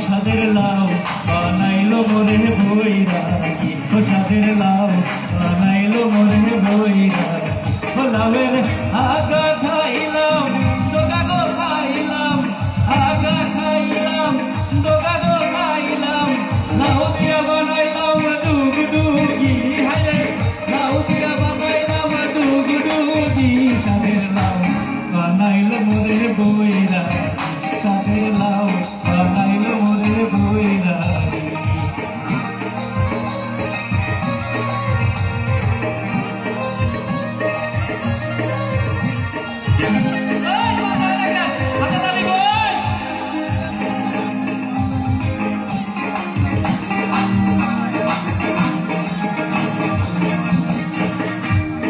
সাদের লাউ বানাইলো মোরে বৈরাগী, ও সাদের লাউ বানাইলো মোরে বৈরাগী। ও লাউয়ের আগা খাইলাম, ডোগা গো খাইলাম, আগা খাইলাম, ডোগা গো খাইলাম। লাউ দিয়া বানাইলাম ডুগডুগি, হায় লাউ দিয়া বানাইলাম ডুগডুগি। সাদের লাউ বানাইলো মোরে বৈরাগী, সাদের লাউ বানাইলো মোরে বৈরাগী।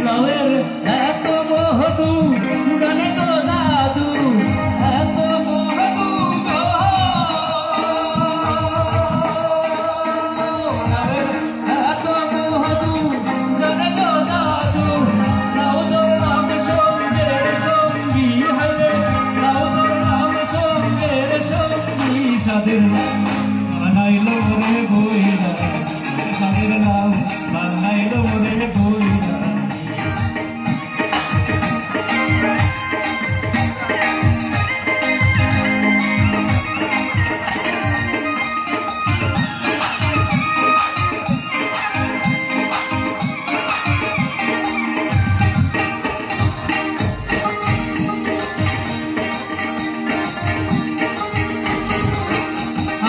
লাউয়ের এত মধু জানে তো জাদু, এত মধু গো। লাউয়ের এত মধু জানে তো জাদু, লাউ ধরলাম সঙ্গের সঙ্গী, হায়রে লাউ ধরলাম সঙ্গের সঙ্গী। সাদের লাউ বানাইলো মোরে বৈরাগী, সাদের লাউ বানাইলো মোরে বৈরাগী।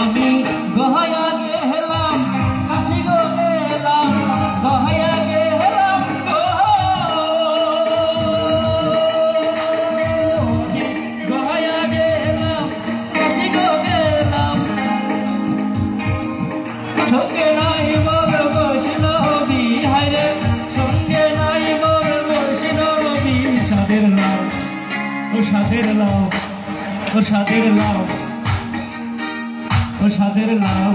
আমি গহায়া গেলাম, কাশি গো গেলাম, গহায়া গেলাম গো। গহায়া গেলাম, কাশি গো গেলাম। সঙ্গে নাই মোর বৈষ্ণবী, হায়রে সঙ্গে নাই মোর বৈষ্ণবী। সাদের লাউ, ও সাদের লাউ, ও সাদের লাউ, ও সাদের লাউ